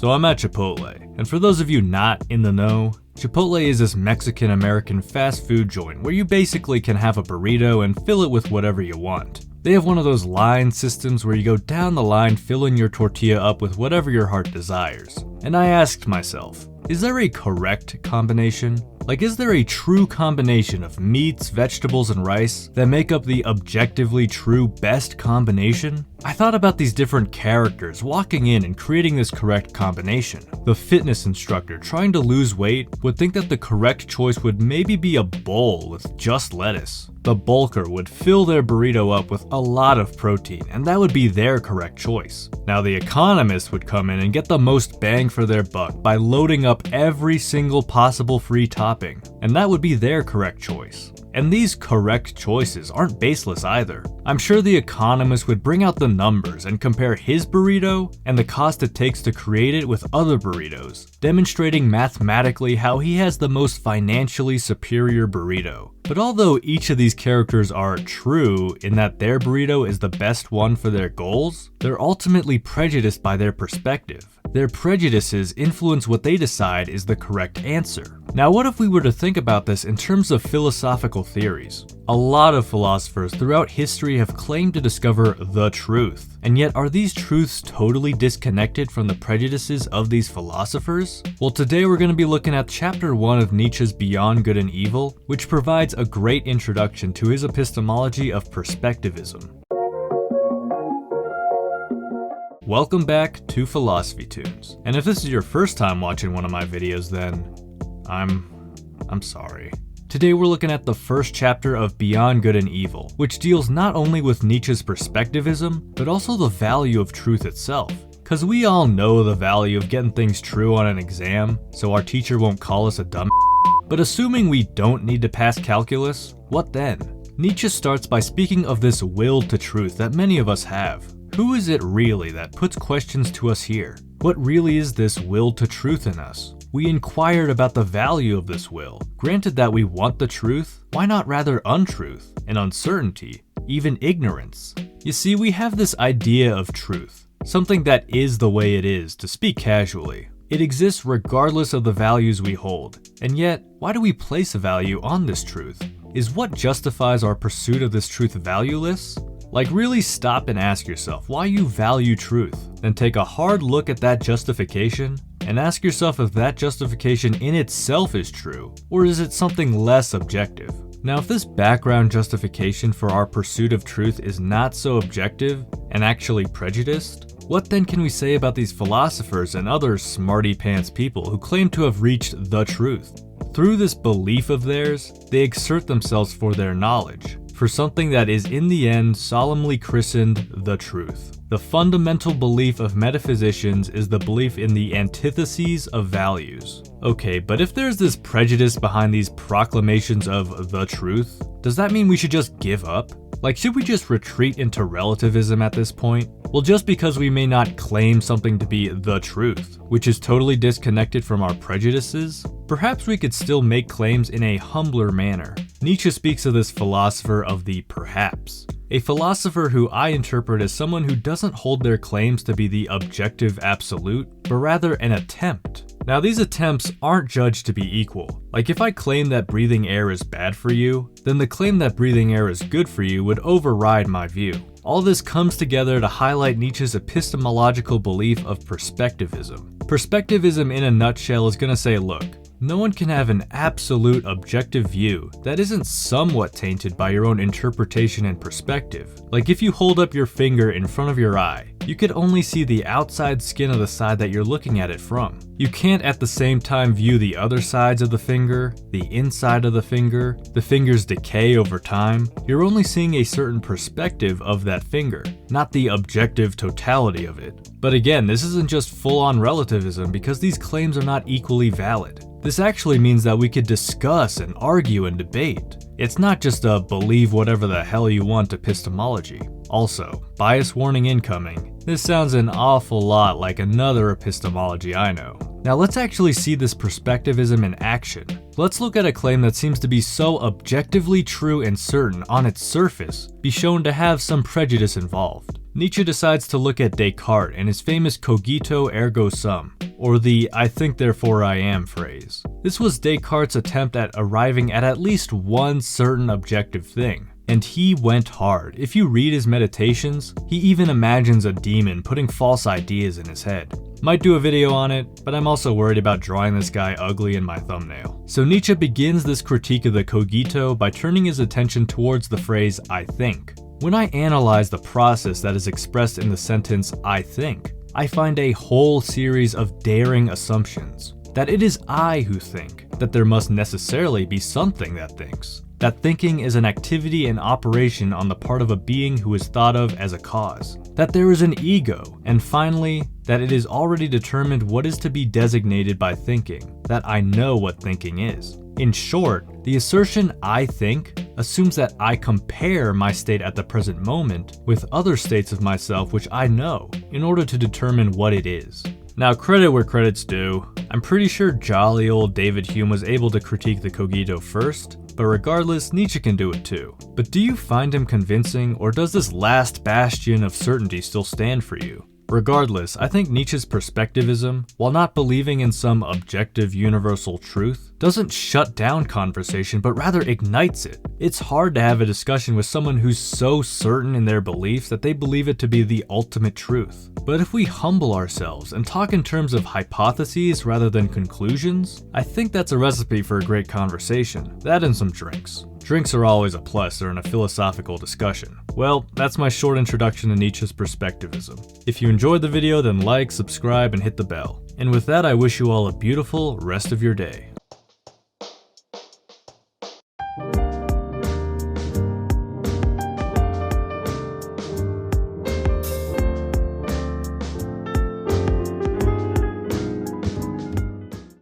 So I'm at Chipotle, and for those of you not in the know, Chipotle is this Mexican-American fast food joint where you basically can have a burrito and fill it with whatever you want. They have one of those line systems where you go down the line filling your tortilla up with whatever your heart desires. And I asked myself, is there a correct combination? Like, is there a true combination of meats, vegetables, and rice that make up the objectively true best combination? I thought about these different characters walking in and creating this correct combination. The fitness instructor trying to lose weight would think that the correct choice would maybe be a bowl with just lettuce. The bulker would fill their burrito up with a lot of protein, and that would be their correct choice. Now the economist would come in and get the most bang for their buck by loading up every single possible free topping, and that would be their correct choice. And these correct choices aren't baseless either. I'm sure the economist would bring out the numbers and compare his burrito and the cost it takes to create it with other burritos, demonstrating mathematically how he has the most financially superior burrito. But although each of these characters are true in that their burrito is the best one for their goals, they're ultimately prejudiced by their perspective. Their prejudices influence what they decide is the correct answer. Now, what if we were to think about this in terms of philosophical theories? A lot of philosophers throughout history have claimed to discover the truth. And yet, are these truths totally disconnected from the prejudices of these philosophers? Well, today we're going to be looking at chapter 1 of Nietzsche's Beyond Good and Evil, which provides a great introduction to his epistemology of Perspectivism. Welcome back to Philosophy Tunes. And if this is your first time watching one of my videos, then I'm sorry. Today we're looking at the first chapter of Beyond Good and Evil, which deals not only with Nietzsche's perspectivism, but also the value of truth itself. Cause we all know the value of getting things true on an exam, so our teacher won't call us a dumb. But assuming we don't need to pass calculus, what then? Nietzsche starts by speaking of this will to truth that many of us have. Who is it really that puts questions to us here? What really is this will to truth in us? We inquired about the value of this will. Granted that we want the truth, why not rather untruth and uncertainty, even ignorance? You see, we have this idea of truth, something that is the way it is, to speak casually. It exists regardless of the values we hold. And yet, why do we place a value on this truth? Is what justifies our pursuit of this truth valueless? Like, really stop and ask yourself why you value truth, then take a hard look at that justification and ask yourself if that justification in itself is true, or is it something less objective? Now, if this background justification for our pursuit of truth is not so objective and actually prejudiced, what then can we say about these philosophers and other smarty pants people who claim to have reached the truth? Through this belief of theirs, they exert themselves for their knowledge, for something that is in the end solemnly christened the truth. The fundamental belief of metaphysicians is the belief in the antitheses of values. Okay, but if there's this prejudice behind these proclamations of the truth, does that mean we should just give up? Like, should we just retreat into relativism at this point? Well, just because we may not claim something to be the truth, which is totally disconnected from our prejudices, perhaps we could still make claims in a humbler manner. Nietzsche speaks of this philosopher of the perhaps, a philosopher who I interpret as someone who doesn't hold their claims to be the objective absolute, but rather an attempt. Now, these attempts aren't judged to be equal. Like, if I claim that breathing air is bad for you, then the claim that breathing air is good for you would override my view. All this comes together to highlight Nietzsche's epistemological belief of perspectivism. Perspectivism in a nutshell is going to say, look, no one can have an absolute objective view that isn't somewhat tainted by your own interpretation and perspective. Like, if you hold up your finger in front of your eye, you could only see the outside skin of the side that you're looking at it from. You can't at the same time view the other sides of the finger, the inside of the finger's decay over time. You're only seeing a certain perspective of that finger, not the objective totality of it. But again, this isn't just full-on relativism because these claims are not equally valid. This actually means that we could discuss and argue and debate. It's not just a believe whatever the hell you want epistemology. Also, bias warning incoming. This sounds an awful lot like another epistemology I know. Now let's actually see this perspectivism in action. Let's look at a claim that seems to be so objectively true and certain on its surface, be shown to have some prejudice involved. Nietzsche decides to look at Descartes and his famous Cogito ergo sum, or the "I think therefore I am" phrase. This was Descartes' attempt at arriving at least one certain objective thing. And he went hard. If you read his meditations, he even imagines a demon putting false ideas in his head. Might do a video on it, but I'm also worried about drawing this guy ugly in my thumbnail. So Nietzsche begins this critique of the cogito by turning his attention towards the phrase "I think." When I analyze the process that is expressed in the sentence "I think," I find a whole series of daring assumptions. That it is I who think, that there must necessarily be something that thinks, that thinking is an activity and operation on the part of a being who is thought of as a cause, that there is an ego, and finally, that it is already determined what is to be designated by thinking, that I know what thinking is. In short, the assertion "I think" assumes that I compare my state at the present moment with other states of myself which I know, in order to determine what it is. Now, credit where credit's due. I'm pretty sure jolly old David Hume was able to critique the cogito first, but regardless, Nietzsche can do it too. But do you find him convincing, or does this last bastion of certainty still stand for you? Regardless, I think Nietzsche's perspectivism, while not believing in some objective universal truth, doesn't shut down conversation but rather ignites it. It's hard to have a discussion with someone who's so certain in their beliefs that they believe it to be the ultimate truth. But if we humble ourselves and talk in terms of hypotheses rather than conclusions, I think that's a recipe for a great conversation. That and some drinks. Drinks are always a plus during a philosophical discussion. Well, that's my short introduction to Nietzsche's perspectivism. If you enjoyed the video, then like, subscribe, and hit the bell. And with that, I wish you all a beautiful rest of your day.